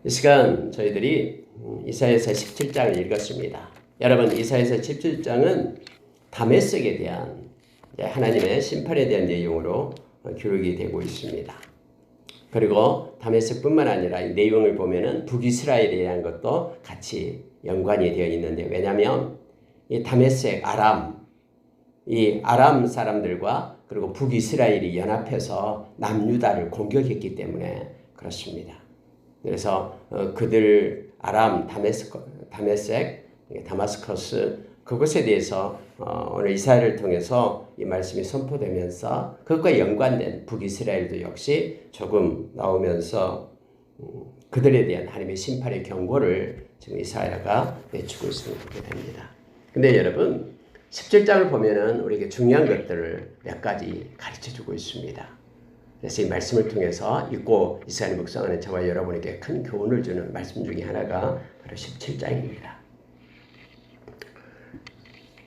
이 시간 저희들이 이사야서 17장을 읽었습니다. 여러분, 이사야서 17장은 다메섹에 대한 하나님의 심판에 대한 내용으로 기록이 되고 있습니다. 그리고 다메섹뿐만 아니라 이 내용을 보면은 북이스라엘에 대한 것도 같이 연관이 되어 있는데, 왜냐하면 이 다메섹 이 아람 사람들과 그리고 북이스라엘이 연합해서 남유다를 공격했기 때문에 그렇습니다. 그래서 그들 아람, 다메섹, 다마스커스 그것에 대해서 오늘 이사야를 통해서 이 말씀이 선포되면서 그것과 연관된 북이스라엘도 역시 조금 나오면서 그들에 대한 하나님의 심판의 경고를 지금 이사야가 외치고 있게 됩니다. 근데 여러분, 17장을 보면은 우리에게 중요한 것들을 몇 가지 가르쳐 주고 있습니다. 그래서 이 말씀을 통해서 읽고 이스라엘 묵상하는 저와 여러분에게 큰 교훈을 주는 말씀 중에 하나가 바로 17장입니다.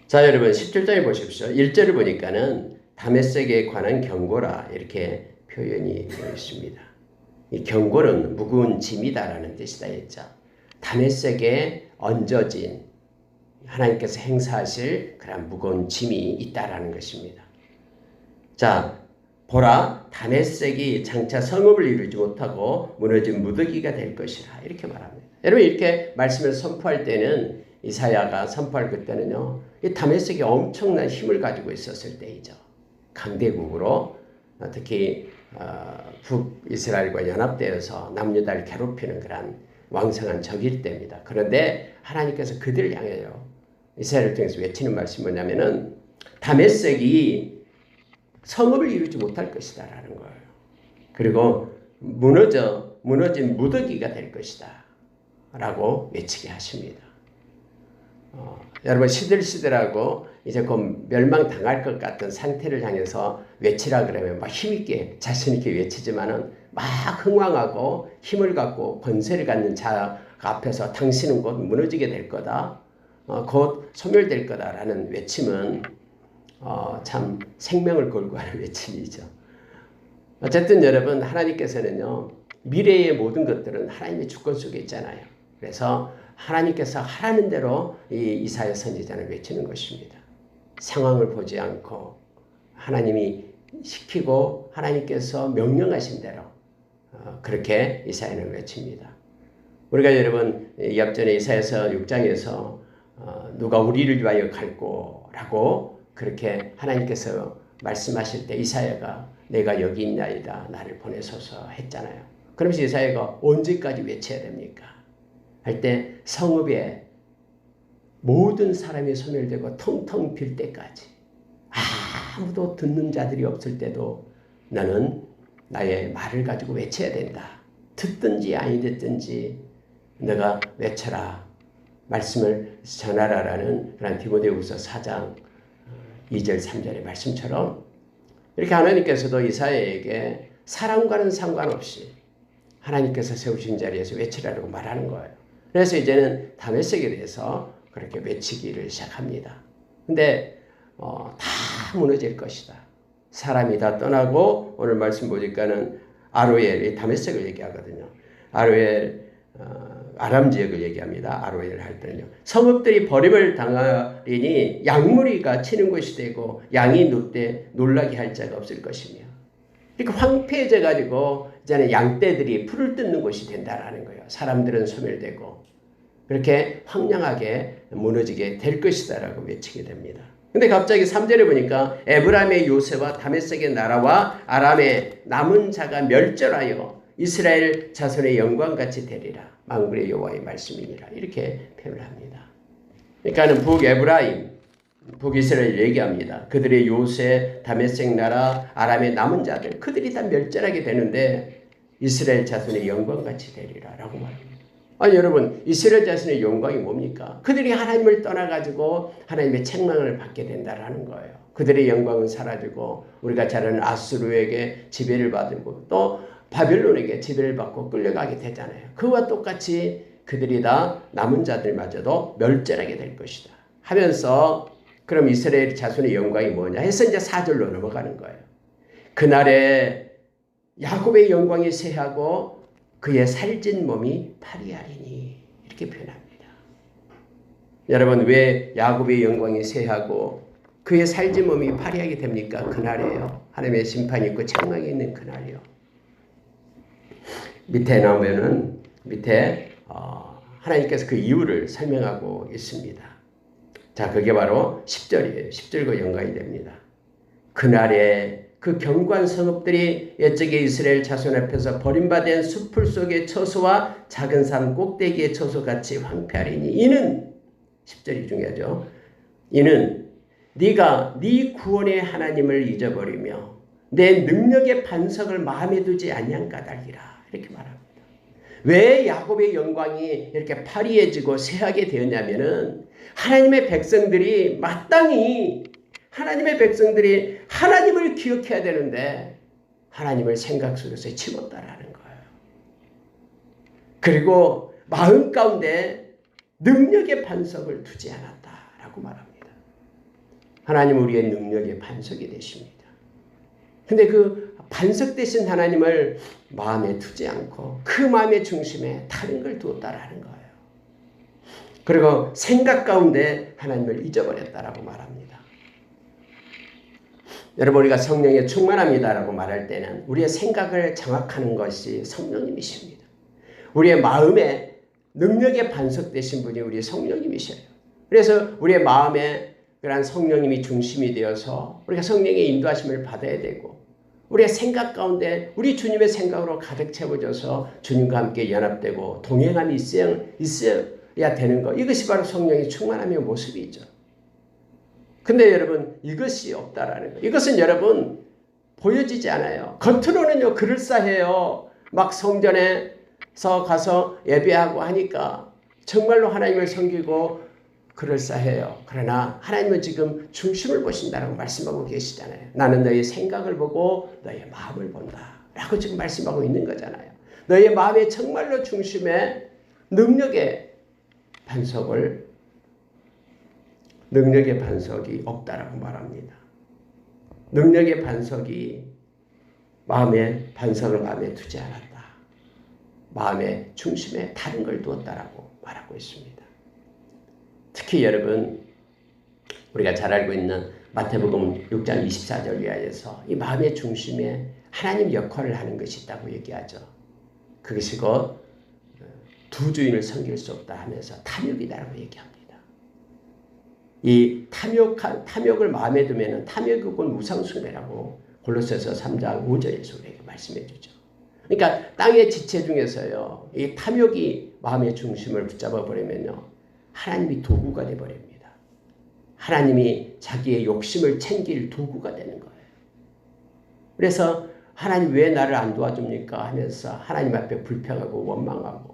자, 여러분 17장에 보십시오. 1절을 보니까는 다메섹에 관한 경고라 이렇게 표현이 되어 있습니다. 이 경고는 무거운 짐이다라는 뜻이다 했죠. 다메섹에 얹어진 하나님께서 행사하실 그런 무거운 짐이 있다라는 것입니다. 자, 보라, 다메섹이 장차 성읍을 이루지 못하고 무너진 무더기가 될 것이라 이렇게 말합니다. 여러분, 이렇게 말씀을 선포할 때는 이사야가 선포할 그때는요, 이 다메섹이 엄청난 힘을 가지고 있었을 때이죠. 강대국으로 특히 북이스라엘과 연합되어서 남유다를 괴롭히는 그런 왕성한 적일 때입니다. 그런데 하나님께서 그들을 향해요, 이사야를 통해서 외치는 말씀이 뭐냐면은 다메섹이 성읍을 이루지 못할 것이다 라는 거예요. 그리고 무너진 무더기가 될 것이다 라고 외치게 하십니다. 여러분, 시들시들하고 이제 곧 멸망당할 것 같은 상태를 향해서 외치라 그러면 막 힘있게 자신있게 외치지만은 막 흥왕하고 힘을 갖고 권세를 갖는 자 앞에서 당신은 곧 무너지게 될 거다, 곧 소멸될 거다라는 외침은 참 생명을 걸고 하는 외침이죠. 어쨌든 여러분, 하나님께서는요, 미래의 모든 것들은 하나님의 주권 속에 있잖아요. 그래서 하나님께서 하라는 대로 이 이사야 선지자는 외치는 것입니다. 상황을 보지 않고 하나님이 시키고 하나님께서 명령하신 대로 그렇게 이사야는 외칩니다. 우리가 여러분, 앞전에 이사야서 6장에서 누가 우리를 위하여 갈꼬라고 그렇게 하나님께서 말씀하실 때 이사야가 내가 여기 있나이다 나를 보내소서 했잖아요. 그러면서 이사야가 언제까지 외쳐야 됩니까? 할 때 성읍에 모든 사람이 소멸되고 텅텅 빌 때까지, 아무도 듣는 자들이 없을 때도 너는 나의 말을 가지고 외쳐야 된다. 듣든지 아니 듣든지 너가 외쳐라, 말씀을 전하라라는 그런 디모데후서 4장 2절 3절의 말씀처럼 이렇게 하나님께서도 이사야에게 사람과는 상관없이 하나님께서 세우신 자리에서 외치라고 말하는 거예요. 그래서 이제는 다메섹에 대해서 그렇게 외치기를 시작합니다. 근데 다 무너질 것이다. 사람이 다 떠나고, 오늘 말씀 보니까는 아로엘이 다메섹을 얘기하거든요. 아로엘 아람 지역을 얘기합니다. 아로엘 할 때는요, 성읍들이 버림을 당하리니 양무리가 치는 곳이 되고 양이 눕되 놀라게 할 자가 없을 것이며, 그러니까 황폐해져 가지고 이제는 양떼들이 풀을 뜯는 곳이 된다라는 거예요. 사람들은 소멸되고 그렇게 황량하게 무너지게 될 것이다라고 외치게 됩니다. 근데 갑자기 3절에 보니까 에브라임의 요새와 다메섹의 나라와 아람의 남은 자가 멸절하여 이스라엘 자손의 영광같이 되리라. 만군의 여호와의 말씀이니라. 이렇게 표현을 합니다. 그러니까는 북에브라임, 북이스라엘 얘기합니다. 그들의 요새, 다메섹 나라, 아람의 남은 자들, 그들이 다 멸절하게 되는데 이스라엘 자손의 영광같이 되리라 라고 말합니다. 아니 여러분, 이스라엘 자손의 영광이 뭡니까? 그들이 하나님을 떠나가지고 하나님의 책망을 받게 된다라는 거예요. 그들의 영광은 사라지고 우리가 잘 아는 아수르에게 지배를 받고 또 바벨론에게 지배를 받고 끌려가게 되잖아요. 그와 똑같이 그들이 다 남은 자들마저도 멸절하게 될 것이다 하면서, 그럼 이스라엘 자손의 영광이 뭐냐 해서 이제 4절로 넘어가는 거예요. 그날에 야곱의 영광이 쇠하고 그의 살찐 몸이 파리하리니 이렇게 표현합니다. 여러분, 왜 야곱의 영광이 쇠하고 그의 살찐 몸이 파리하게 됩니까? 그날이에요. 하나님의 심판이 있고 책망이 있는 그날이요. 밑에 나오면은 밑에 하나님께서 그 이유를 설명하고 있습니다. 자, 그게 바로 10절이에요. 10절과 연관이 됩니다. 그날에 그 견고한 성읍들이 옛적의 이스라엘 자손 앞에서 버림받은 숲풀 속의 처소와 작은 산 꼭대기의 처소같이 황폐하리니 이는 10절이 중요하죠. 이는 네가 네 구원의 하나님을 잊어버리며 내 능력의 반석을 마음에 두지 아니한 까닭이라 이렇게 말합니다. 왜 야곱의 영광이 이렇게 파리해지고 쇠하게 되었냐면은 하나님의 백성들이 마땅히 하나님의 백성들이 하나님을 기억해야 되는데 하나님을 생각 속에서 집었다라는 거예요. 그리고 마음 가운데 능력의 반석을 두지 않았다라고 말합니다. 하나님은 우리의 능력의 반석이 되십니다. 근데 그 반석 되신 하나님을 마음에 두지 않고 그 마음의 중심에 다른 걸 두었다라는 거예요. 그리고 생각 가운데 하나님을 잊어버렸다라고 말합니다. 여러분, 우리가 성령에 충만합니다라고 말할 때는 우리의 생각을 장악하는 것이 성령님이십니다. 우리의 마음에 능력의 반석 되신 분이 우리 성령님이셔요. 그래서 우리의 마음에 그러한 성령님이 중심이 되어서 우리가 성령의 인도하심을 받아야 되고 우리의 생각 가운데 우리 주님의 생각으로 가득 채워져서 주님과 함께 연합되고 동행함이 있어야 되는 것. 이것이 바로 성령의 충만함의 모습이죠. 근데 여러분, 이것이 없다라는 거예요. 이것은 여러분 보여지지 않아요. 겉으로는요 그럴싸해요. 막 성전에서 가서 예배하고 하니까 정말로 하나님을 섬기고 그럴싸해요. 그러나 하나님은 지금 중심을 보신다라고 말씀하고 계시잖아요. 나는 너의 생각을 보고 너의 마음을 본다 라고 지금 말씀하고 있는 거잖아요. 너의 마음의 정말로 중심에 능력의 반석이 없다라고 말합니다. 능력의 반석이 마음의 반석을 마음에 두지 않았다. 마음의 중심에 다른 걸 두었다라고 말하고 있습니다. 특히 여러분, 우리가 잘 알고 있는 마태복음 6장 24절 이하에서 이 마음의 중심에 하나님 역할을 하는 것이 있다고 얘기하죠. 그것이 곧 두 주인을 섬길 수 없다 하면서 탐욕이다라고 얘기합니다. 이 탐욕을 마음에 두면은 탐욕이 곧 우상숭배라고 골로새서 3장 5절에서 우리에게 말씀해 주죠. 그러니까 땅의 지체 중에서요, 이 탐욕이 마음의 중심을 붙잡아 버리면요, 하나님이 도구가 되어버립니다. 하나님이 자기의 욕심을 챙길 도구가 되는 거예요. 그래서 하나님 왜 나를 안 도와줍니까 하면서 하나님 앞에 불평하고 원망하고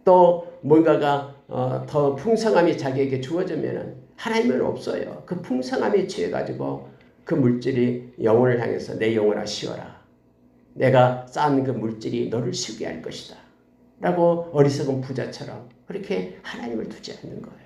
또 뭔가가 더 풍성함이 자기에게 주어지면 하나님은 없어요. 그 풍성함에 취해가지고 그 물질이 영혼을 향해서 내 영혼아 쉬어라. 내가 쌓은 그 물질이 너를 쉬게 할 것이다. 라고 어리석은 부자처럼 그렇게 하나님을 두지 않는 거예요.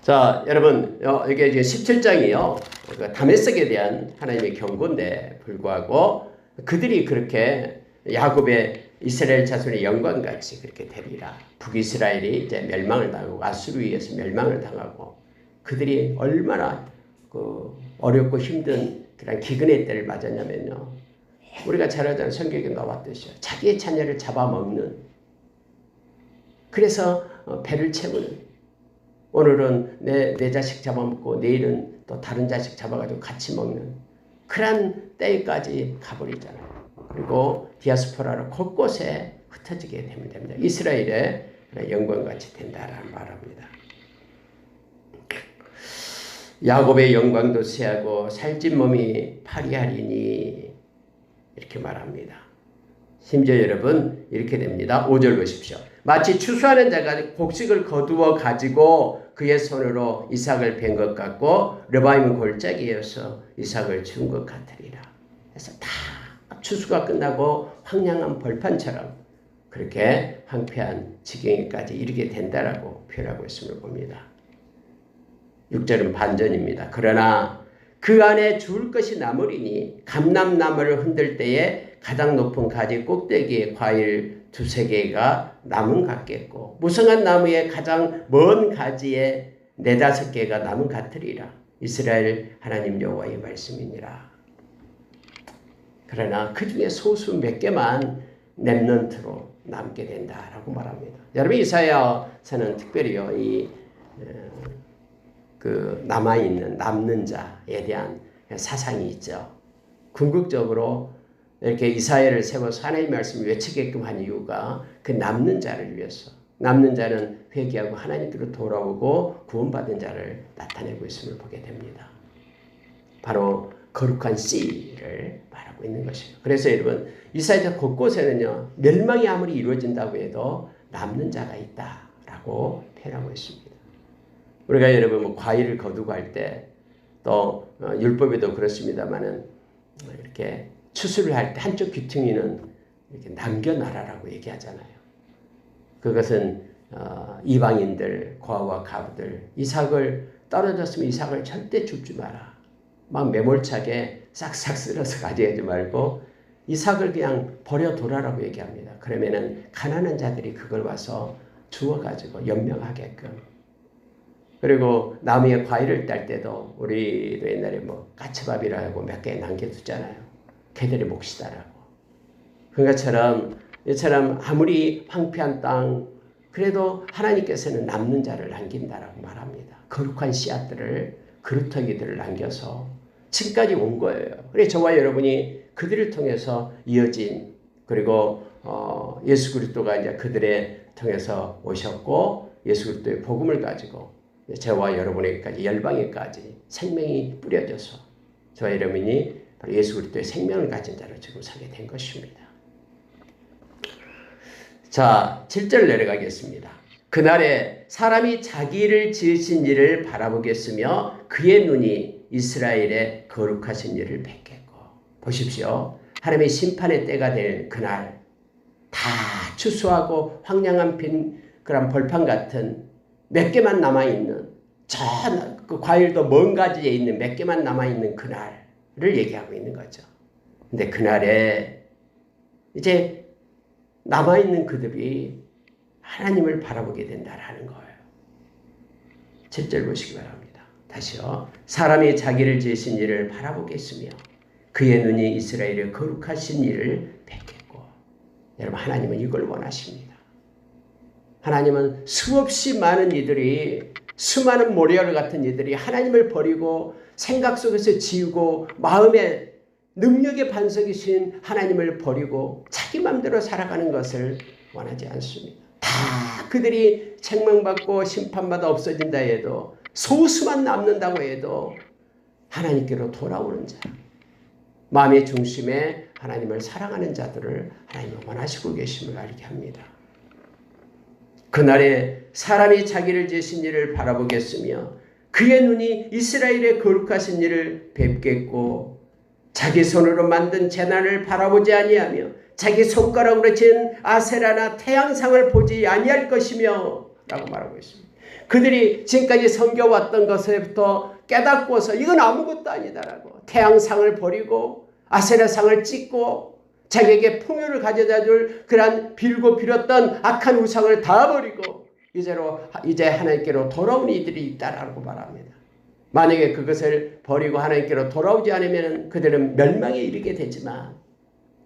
자, 여러분, 이게 이제 17장이요. 다메섹에 대한 하나님의 경고인데 불구하고 그들이 그렇게 야곱의 이스라엘 자손의 영광같이 그렇게 되리라. 북이스라엘이 이제 멸망을 당하고 아수르에 의해서 멸망을 당하고 그들이 얼마나 어렵고 힘든 그런 기근의 때를 맞았냐면요. 우리가 잘 알잖아요. 성경에 나왔듯이요. 자기의 자녀를 잡아먹는. 그래서 배를 채우는. 오늘은 내 자식 잡아먹고 내일은 또 다른 자식 잡아가지고 같이 먹는. 그런 때까지 가버리잖아요. 그리고 디아스포라로 곳곳에 흩어지게 됩니다. 이스라엘의 영광같이 된다라는 말합니다. 야곱의 영광도 쇠하고 살찐 몸이 파리하리니 이렇게 말합니다. 심지어 여러분 이렇게 됩니다. 5절 보십시오. 마치 추수하는 자가 곡식을 거두어 가지고 그의 손으로 이삭을 벤 것 같고 르바임 골짜기에서 이삭을 치운 것 같으리라. 그래서 다 추수가 끝나고 황량한 벌판처럼 그렇게 황폐한 지경에까지 이르게 된다라고 표현하고 있음을 봅니다. 6절은 반전입니다. 그러나 그 안에 죽을 것이 남으리니 감람나무를 흔들 때에 가장 높은 가지 꼭대기에 과일 두세 개가 남은 같겠고 무성한 나무의 가장 먼 가지에 네다섯 개가 남은 같으리라. 이스라엘 하나님 여호와의 말씀이니라. 그러나 그 중에 소수 몇 개만 렘넌트로 남게 된다라고 말합니다. 여러분 이사야서는 특별히요 남아있는 남는 자에 대한 사상이 있죠. 궁극적으로 이렇게 이사야를 세워서 하나님의 말씀을 외치게끔 한 이유가 그 남는 자를 위해서, 남는 자는 회개하고 하나님께로 돌아오고 구원받은 자를 나타내고 있음을 보게 됩니다. 바로 거룩한 씨를 말하고 있는 것이에요. 그래서 여러분 이사야 곳곳에는요 멸망이 아무리 이루어진다고 해도 남는 자가 있다라고 표현하고 있습니다. 우리가 여러분 뭐 과일을 거두고 할 때 또 율법에도 그렇습니다만은 이렇게 추수를 할 때 한쪽 귀퉁이는 이렇게 남겨놔라라고 얘기하잖아요. 그것은 이방인들, 고아와 가부들 이삭을 떨어졌으면 이삭을 절대 줍지 마라. 막 매몰차게 싹싹 쓸어서 가져가지 말고 이삭을 그냥 버려둬라라고 얘기합니다. 그러면은 가난한 자들이 그걸 와서 주워가지고 연명하게끔. 그리고 나무에 과일을 딸 때도 우리도 옛날에 뭐 까치밥이라고 몇 개 남겨두잖아요. 걔들의 몫이다라고. 그것처럼 이처럼 아무리 황폐한 땅 그래도 하나님께서는 남는 자를 남긴다라고 말합니다. 거룩한 씨앗들을 그루터기들을 남겨서 지금까지 온 거예요. 그래서 저와 여러분이 그들을 통해서 이어진 그리고 예수 그리스도가 이제 그들의 통해서 오셨고 예수 그리스도의 복음을 가지고 저와 여러분에게까지 열방에까지 생명이 뿌려져서 저와 여러분이 바로 예수 그리스도의 생명을 가진 자로 지금 서게 된 것입니다. 자, 7절 내려가겠습니다. 그날에 사람이 자기를 지으신 이를 바라보겠으며 그의 눈이 이스라엘의 거룩하신 이를 뵙겠고. 보십시오. 하나님의 심판의 때가 될 그날 다 추수하고 황량한 빈 그런 벌판 같은 몇 개만 남아있는 그 과일도 먼 가지에 있는 몇 개만 남아있는 그날을 얘기하고 있는 거죠. 근데 그날에 이제 남아있는 그들이 하나님을 바라보게 된다라는 거예요. 7절 보시기 바랍니다. 다시요. 사람이 자기를 지으신 이를 바라보겠으며 그의 눈이 이스라엘의 거룩하신 이를 뵙겠고. 여러분 하나님은 이걸 원하십니다. 하나님은 수없이 많은 이들이 수많은 모래알 같은 이들이 하나님을 버리고 생각 속에서 지우고 마음의 능력의 반석이신 하나님을 버리고 자기 마음대로 살아가는 것을 원하지 않습니다. 다 그들이 책망받고 심판받아 없어진다 해도 소수만 남는다고 해도 하나님께로 돌아오는 자, 마음의 중심에 하나님을 사랑하는 자들을 하나님은 원하시고 계심을 알게 합니다. 그날에 사람이 자기를 지으신 이를 바라보겠으며 그의 눈이 이스라엘의 거룩하신 이를 뵙겠고 자기 손으로 만든 제단을 바라보지 아니하며 자기 손가락으로 지은 아세라나 태양상을 보지 아니할 것이며 라고 말하고 있습니다. 그들이 지금까지 섬겨왔던 것에부터 깨닫고서 이건 아무것도 아니다라고 태양상을 버리고 아세라상을 찍고 자기에게 풍요를 가져다 줄 그런 빌고 빌었던 악한 우상을 다 버리고 이제 하나님께로 돌아온 이들이 있다라고 말합니다. 만약에 그것을 버리고 하나님께로 돌아오지 않으면 그들은 멸망에 이르게 되지만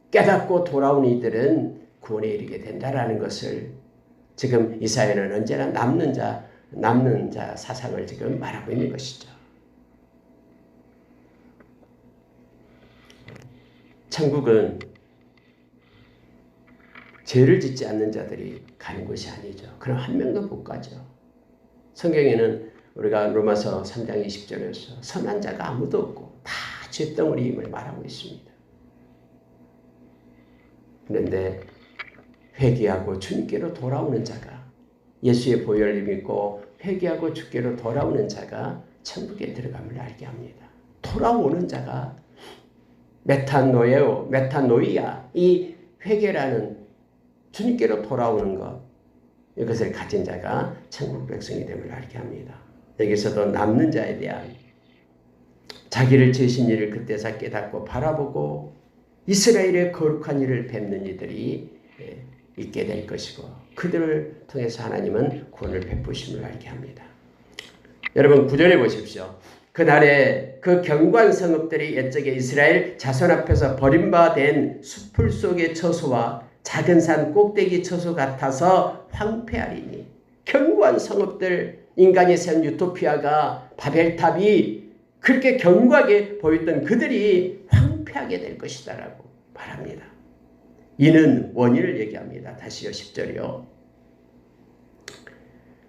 깨닫고 돌아온 이들은 구원에 이르게 된다라는 것을 지금 이사야는 언제나 남는 자 사상을 지금 말하고 있는 것이죠. 천국은 죄를 짓지 않는 자들이 가는 곳이 아니죠. 그럼 한 명도 못 가죠. 성경에는 우리가 로마서 3장 20절에서 선한 자가 아무도 없고 다 죄덩어리임을 말하고 있습니다. 그런데 회개하고 주님께로 돌아오는 자가 예수의 보혈을 믿고 회개하고 주께로 돌아오는 자가 천국에 들어감을 알게 합니다. 돌아오는 자가 메타노이아 이 회개라는 주님께로 돌아오는 것 이것을 가진 자가 천국 백성이 됨을 알게 합니다. 여기서도 남는 자에 대한 자기를 지으신 이를 그때서 깨닫고 바라보고 이스라엘의 거룩한 일을 뵙는 이들이 있게 될 것이고 그들을 통해서 하나님은 구원을 베푸심을 알게 합니다. 여러분 9절에 보십시오. 그날에 그 견고한 성읍들이 옛적에 이스라엘 자손 앞에서 버림받은 숲풀 속의 처소와 작은 산 꼭대기 처소 같아서 황폐하리니 견고한 성읍들 인간이 세운 유토피아가 바벨탑이 그렇게 견고하게 보였던 그들이 황폐하게 될 것이다 라고 말합니다. 이는 원인을 얘기합니다. 다시요 10절이요.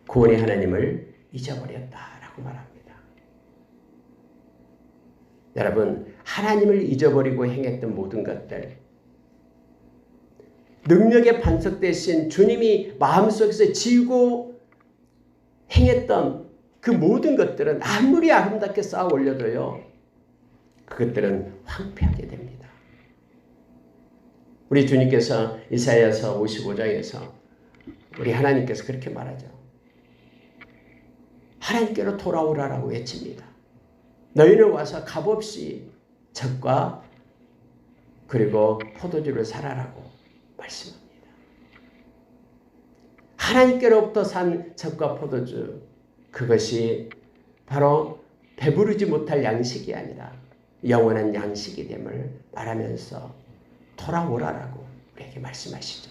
구원의 하나님을 잊어버렸다라고 말합니다. 여러분 하나님을 잊어버리고 행했던 모든 것들 능력의 반석 대신 주님이 마음속에서 지우고 행했던 그 모든 것들은 아무리 아름답게 쌓아 올려도요 그것들은 황폐하게 됩니다. 우리 주님께서 이사야서 55장에서 우리 하나님께서 그렇게 말하죠. 하나님께로 돌아오라라고 외칩니다. 너희는 와서 값없이 젖과 그리고 포도주를 사라라고 말씀합니다. 하나님께로부터 산 젖과 포도주 그것이 바로 배부르지 못할 양식이 아니라 영원한 양식이 됨을 말하면서 돌아오라라고 우리에게 말씀하시죠.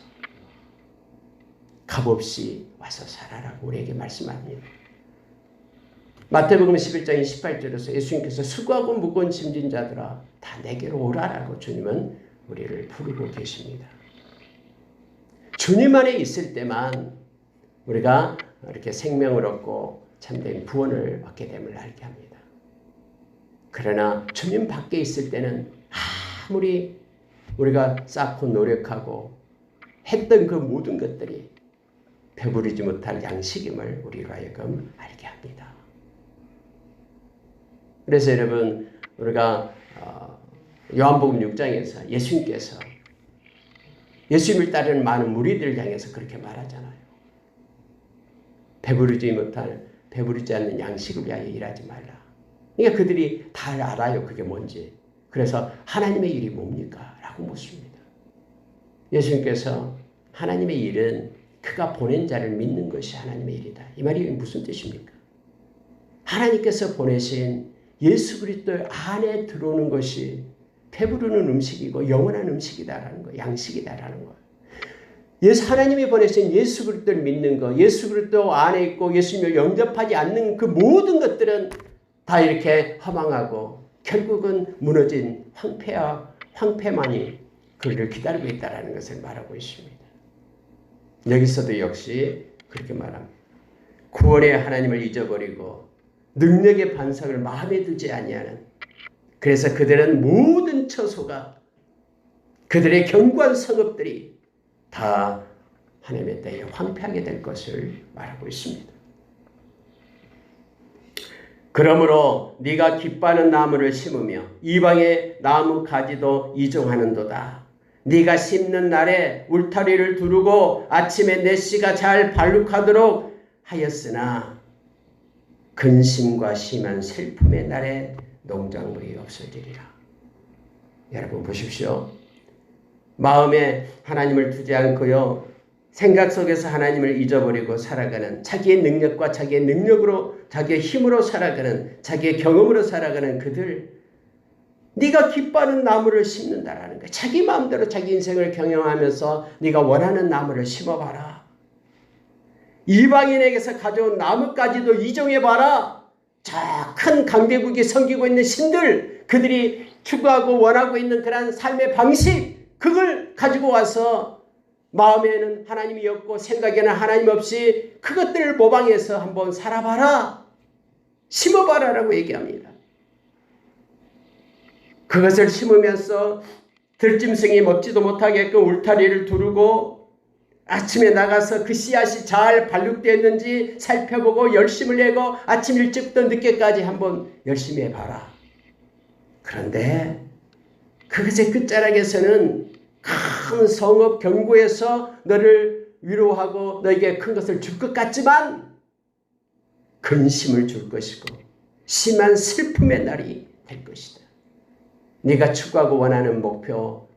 값없이 와서 살아라고 우리에게 말씀합니다. 마태복음 11장 18절에서 예수님께서 수고하고 무거운 짐진 자들아 다 내게로 오라라고 주님은 우리를 부르고 계십니다. 주님 안에 있을 때만 우리가 이렇게 생명을 얻고 참된 구원을 얻게 됨을 알게 합니다. 그러나 주님 밖에 있을 때는 아무리 우리가 쌓고 노력하고 했던 그 모든 것들이 배부르지 못할 양식임을 우리로 하여금 알게 합니다. 그래서 여러분 우리가 요한복음 6장에서 예수님께서 예수님을 따르는 많은 무리들을 향해서 그렇게 말하잖아요. 배부르지 않는 양식을 위하여 일하지 말라. 그러니까 그들이 다 알아요. 그게 뭔지. 그래서 하나님의 일이 뭡니까? 라고 묻습니다. 예수님께서 하나님의 일은 그가 보낸 자를 믿는 것이 하나님의 일이다. 이 말이 무슨 뜻입니까? 하나님께서 보내신 예수 그리스도 안에 들어오는 것이 배부르는 음식이고 영원한 음식이다라는 거, 양식이다라는 거. 하나님이 보내신 예수 그리스도를 믿는 거, 예수 그리스도 안에 있고 예수님을 영접하지 않는 그 모든 것들은 다 이렇게 허망하고 결국은 무너진 황폐만이 그를 기다리고 있다는 것을 말하고 있습니다. 여기서도 역시 그렇게 말합니다. 구원의 하나님을 잊어버리고 능력의 반석을 마음에 두지 아니하는 그래서 그들은 모든 처소가 그들의 견고한 성읍들이 다 하나님의 때에 황폐하게 될 것을 말하고 있습니다. 그러므로 네가 기뻐하는 나무를 심으며 이방의 나무 가지도 이종하는도다. 네가 심는 날에 울타리를 두르고 아침에 내 씨가 잘 발육하도록 하였으나 근심과 심한 슬픔의 날에 농작물이 없어지리라. 여러분 보십시오. 마음에 하나님을 두지 않고요. 생각 속에서 하나님을 잊어버리고 살아가는 자기의 능력과 자기의 능력으로 자기의 힘으로 살아가는 자기의 경험으로 살아가는 그들 네가 기뻐하는 나무를 심는다라는 거야. 자기 마음대로 자기 인생을 경영하면서 네가 원하는 나무를 심어봐라. 이방인에게서 가져온 나무까지도 이종해봐라. 저 큰 강대국이 섬기고 있는 신들 그들이 추구하고 원하고 있는 그런 삶의 방식 그걸 가지고 와서 마음에는 하나님이 없고 생각에는 하나님 없이 그것들을 모방해서 한번 살아봐라. 심어봐라 라고 얘기합니다. 그것을 심으면서 들짐승이 먹지도 못하게끔 울타리를 두르고 아침에 나가서 그 씨앗이 잘 발육되었는지 살펴보고 열심을 내고 아침 일찍부터 늦게까지 한번 열심히 해봐라. 그런데 그것의 끝자락에서는 큰 성읍 경고에서 너를 위로하고 너에게 큰 것을 줄 것 같지만 근심을 줄 것이고 심한 슬픔의 날이 될 것이다. 네가 추구하고 원하는 목표,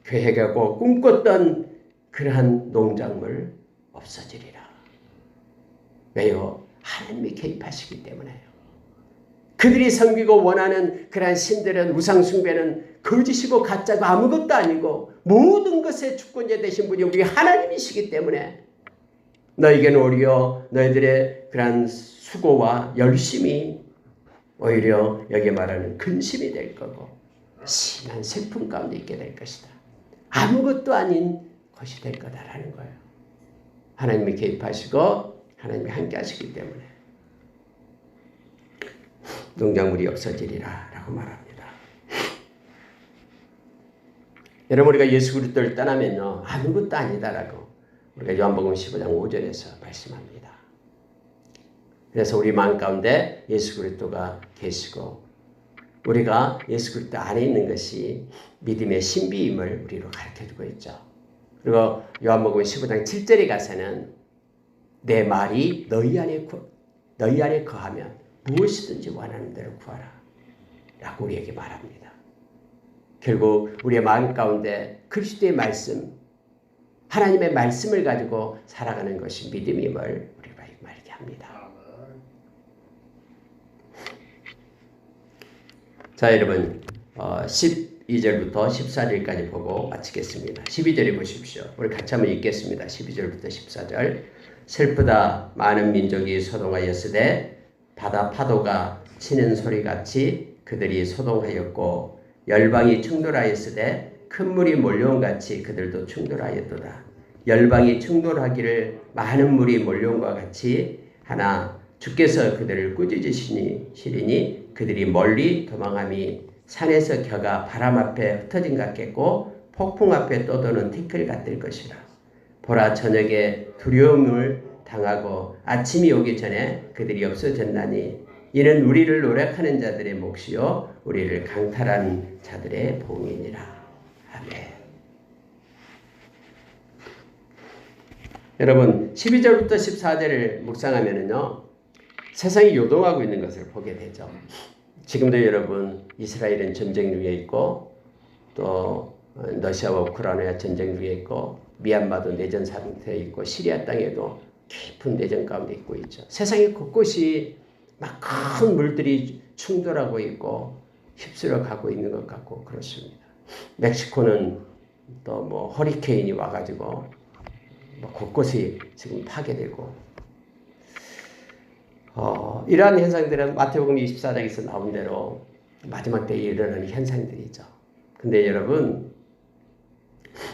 계획하고 꿈꿨던 그러한 농작물 없어지리라. 왜요? 하나님이 개입하시기 때문에요. 그들이 섬기고 원하는 그러한 신들은 우상숭배는 거짓이고 가짜고 아무것도 아니고 모든 것의 주권자 되신 분이 우리 하나님이시기 때문에 너에게는 오히려 너희들의 그러한 수고와 열심이 오히려 여기 말하는 근심이 될 거고 심한 슬픔 가운데 있게 될 것이다. 아무것도 아닌 것이 될 거다라는 거예요. 하나님이 개입하시고 하나님이 함께 하시기 때문에 농작물이 없어지리라 라고 말합니다. 여러분 우리가 예수 그리스도를 떠나면요 아무것도 아니다라고 우리가 요한복음 15장 5절에서 말씀합니다. 그래서 우리 마음 가운데 예수 그리스도가 계시고 우리가 예수 그리스도 안에 있는 것이 믿음의 신비임을 우리로 가르쳐주고 있죠. 그리고 요한복음 15장 7절에 가서는 내 말이 너희 안에 거하면 무엇이든지 원하는 대로 구하라 라고 우리에게 말합니다. 결국 우리의 마음 가운데 그리스도의 말씀, 하나님의 말씀을 가지고 살아가는 것이 믿음임을 우리가 말하게 합니다. 자 여러분 12절부터 14절까지 보고 마치겠습니다. 12절에 보십시오. 우리 같이 한번 읽겠습니다. 12절부터 14절. 슬프다 많은 민족이 소동하였으되 바다 파도가 치는 소리같이 그들이 소동하였고 열방이 충돌하였으되 큰 물이 몰려온 같이 그들도 충돌하였도다. 열방이 충돌하기를 많은 물이 몰려온 것 같이 하나 주께서 그들을 꾸짖으시니 그들이 멀리 도망함이 산에서 겨가 바람 앞에 흩어진 것 같겠고 폭풍 앞에 떠도는 티끌 같을 것이라. 보라 저녁에 두려움을 당하고 아침이 오기 전에 그들이 없어졌나니 이는 우리를 노력하는 자들의 몫이요 우리를 강탈하는 자들의 봉이니라. 아멘. 여러분 12절부터 14절을 묵상하면은요 세상이 요동하고 있는 것을 보게 되죠. 지금도 여러분 이스라엘은 전쟁 중에 있고 또 러시아와 우크라이나 전쟁 중에 있고 미얀마도 내전 상태에 있고 시리아 땅에도 깊은 내전 가운데 있고 있죠. 세상의 곳곳이 막 큰 물들이 충돌하고 있고 휩쓸어 가고 있는 것 같고 그렇습니다. 멕시코는 또 뭐 허리케인이 와가지고 뭐 곳곳이 지금 파괴되고 이러한 현상들은 마태복음 24장에서 나온 대로 마지막 때에 일어나는 현상들이죠. 근데 여러분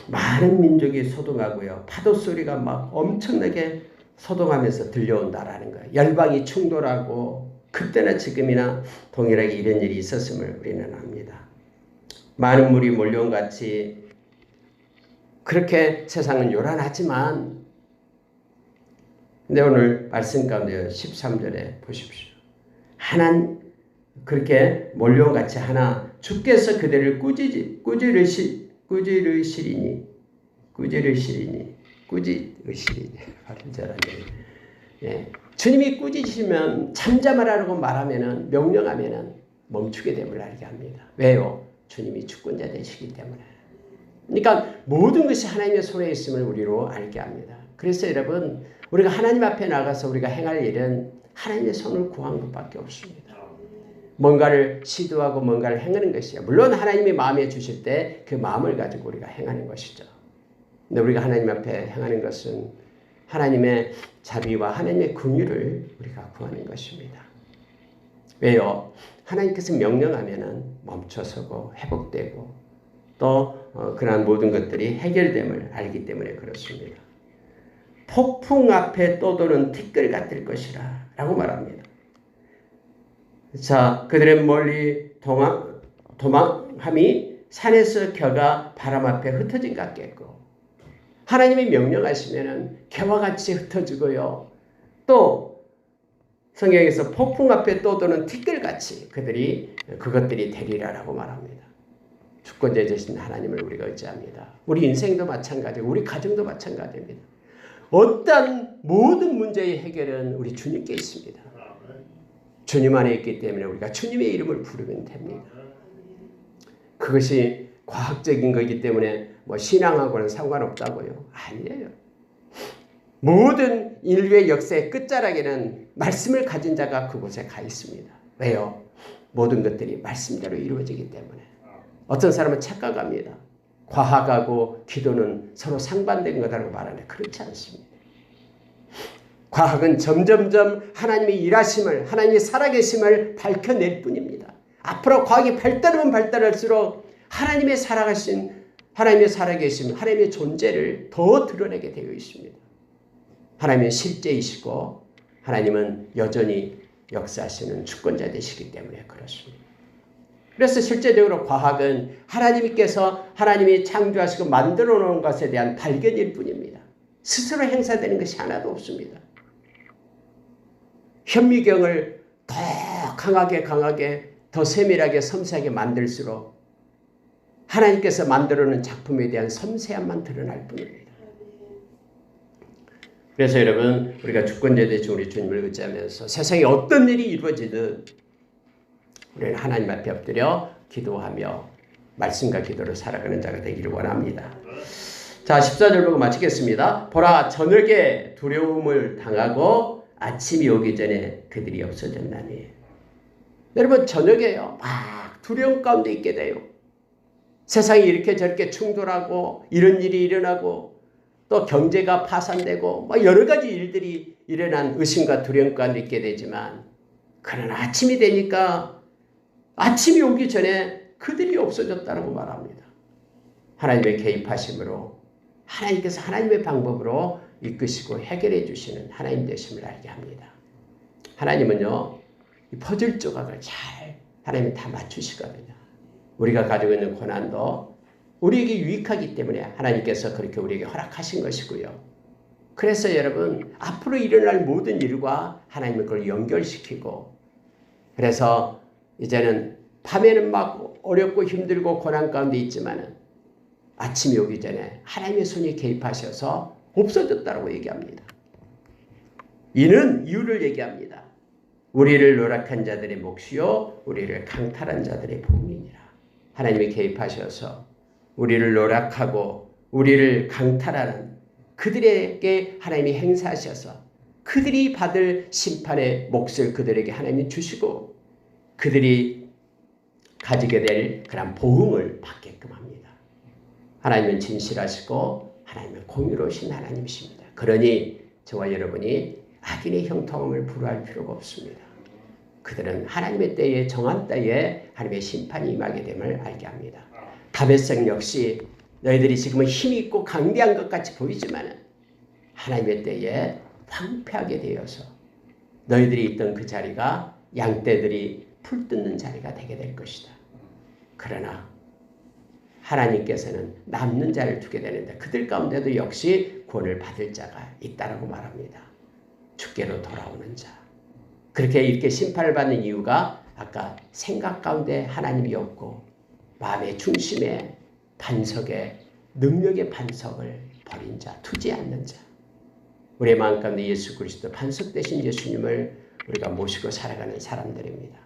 많은 민족이 소동하고요. 파도 소리가 막 엄청나게 소동하면서 들려온다라는 거예요. 열방이 충돌하고 그때나 지금이나 동일하게 이런 일이 있었음을 우리는 압니다. 많은 물이 몰려온 같이 그렇게 세상은 요란하지만 근데 오늘 말씀 가운데 13절에 보십시오. 하나님 그렇게 몰려온 같이 하나 주께서 그들을 꾸짖으시리니 발음 잘하네. 예. 주님이 꾸짖으시면 잠잠하라고 말하면은 명령하면은 멈추게 됨을 알게 합니다. 왜요? 주님이 주권자 되시기 때문에. 그러니까 모든 것이 하나님의 손에 있음을 우리로 알게 합니다. 그래서 여러분 우리가 하나님 앞에 나가서 우리가 행할 일은 하나님의 손을 구한 것밖에 없습니다. 뭔가를 시도하고 뭔가를 행하는 것이요. 물론 하나님이 마음에 주실 때 그 마음을 가지고 우리가 행하는 것이죠. 근데 우리가 하나님 앞에 행하는 것은 하나님의 자비와 하나님의 긍휼을 우리가 구하는 것입니다. 왜요? 하나님께서 명령하면은 멈춰서고 회복되고 또 그러한 모든 것들이 해결됨을 알기 때문에 그렇습니다. 폭풍 앞에 떠도는 티끌 같을 것이라 라고 말합니다. 자, 그들의 멀리 도망함이 산에서 겨가 바람 앞에 흩어진 것 같겠고 하나님이 명령하시면은 겨와 같이 흩어지고요. 또 성경에서 폭풍 앞에 떠도는 티끌같이 그것들이 되리라라고 말합니다. 주권자 되신 하나님을 우리가 의지합니다. 우리 인생도 마찬가지고 우리 가정도 마찬가지입니다. 어떤 모든 문제의 해결은 우리 주님께 있습니다. 주님 안에 있기 때문에 우리가 주님의 이름을 부르면 됩니다. 그것이 과학적인 거기 때문에 뭐 신앙하고는 상관없다고요? 아니에요. 모든 인류의 역사의 끝자락에는 말씀을 가진 자가 그곳에 가 있습니다. 왜요? 모든 것들이 말씀대로 이루어지기 때문에. 어떤 사람은 착각합니다. 과학하고 기도는 서로 상반된 거다라고 말하는데 그렇지 않습니다. 과학은 점점점 하나님의 일하심을, 하나님의 살아계심을 밝혀낼 뿐입니다. 앞으로 과학이 발달하면 발달할수록 하나님의 살아계심, 하나님의 존재를 더 드러내게 되어 있습니다. 하나님은 실제이시고 하나님은 여전히 역사하시는 주권자 되시기 때문에 그렇습니다. 그래서 실제적으로 과학은 하나님이 창조하시고 만들어 놓은 것에 대한 발견일 뿐입니다. 스스로 행사되는 것이 하나도 없습니다. 현미경을 더 강하게 더 세밀하게 섬세하게 만들수록 하나님께서 만들어 놓은 작품에 대한 섬세함만 드러날 뿐입니다. 그래서 여러분 우리가 주권자 되신 우리 주님을 의지하면서 세상에 어떤 일이 이루어지든 우리는 하나님 앞에 엎드려 기도하며 말씀과 기도로 살아가는 자가 되기를 원합니다. 자, 14절 보고 마치겠습니다. 보라, 저녁에 두려움을 당하고 아침이 오기 전에 그들이 없어졌나니. 여러분 저녁에요. 막 두려움 가운데 있게 돼요. 세상이 이렇게 저렇게 충돌하고 이런 일이 일어나고 또 경제가 파산되고 여러 가지 일들이 일어난 의심과 두려움 가운데 있게 되지만 그러나 아침이 되니까 아침이 오기 전에 그들이 없어졌다고 말합니다. 하나님의 개입하심으로 하나님께서 하나님의 방법으로 이끄시고 해결해 주시는 하나님 되심을 알게 합니다. 하나님은요, 이 퍼즐 조각을 잘 하나님이 다 맞추시거든요. 우리가 가지고 있는 고난도 우리에게 유익하기 때문에 하나님께서 그렇게 우리에게 허락하신 것이고요. 그래서 여러분 앞으로 일어날 모든 일과 하나님의 걸 연결시키고 그래서 이제는 밤에는 막 어렵고 힘들고 고난 가운데 있지만은 아침이 오기 전에 하나님의 손이 개입하셔서 없어졌다고 얘기합니다. 이는 이유를 얘기합니다. 우리를 노력한 자들의 몫이요 우리를 강탈한 자들의 복이니라. 하나님이 개입하셔서 우리를 노력하고 우리를 강탈하는 그들에게 하나님이 행사하셔서 그들이 받을 심판의 몫을 그들에게 하나님이 주시고 그들이 가지게 될 그런 보응을 받게끔 합니다. 하나님은 진실하시고 하나님은 공의로우신 하나님이십니다. 그러니 저와 여러분이 악인의 형통함을 불허할 필요가 없습니다. 그들은 하나님의 때에 정한 때에 하나님의 심판이 임하게 됨을 알게 합니다. 다벳성 역시 너희들이 지금은 힘이 있고 강대한 것 같이 보이지만 하나님의 때에 황폐하게 되어서 너희들이 있던 그 자리가 양떼들이 풀 뜯는 자리가 되게 될 것이다. 그러나 하나님께서는 남는 자를 두게 되는데 그들 가운데도 역시 구원을 받을 자가 있다라고 말합니다. 주께로 돌아오는 자. 그렇게 이렇게 심판을 받는 이유가 아까 생각 가운데 하나님이 없고 마음의 중심에 반석에 능력의 반석을 버린 자, 두지 않는 자. 우리의 마음 가운데 예수 그리스도 반석 되신 예수님을 우리가 모시고 살아가는 사람들입니다.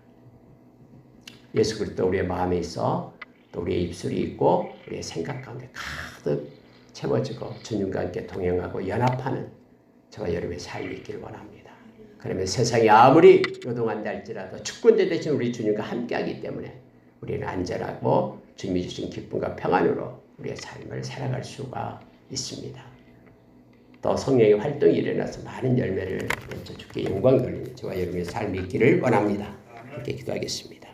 예수 그리스도 우리의 마음에 있어 또 우리의 입술이 있고 우리의 생각 가운데 가득 채워지고 주님과 함께 동행하고 연합하는 저와 여러분의 삶이 있기를 원합니다. 그러면 세상이 아무리 요동한다 할지라도 주권자 되신 우리 주님과 함께하기 때문에 우리는 안전하고 주님이 주신 기쁨과 평안으로 우리의 삶을 살아갈 수가 있습니다. 또 성령의 활동이 일어나서 많은 열매를 맺어 주께 영광 돌리는 저와 여러분의 삶이 있기를 원합니다. 함께 기도하겠습니다.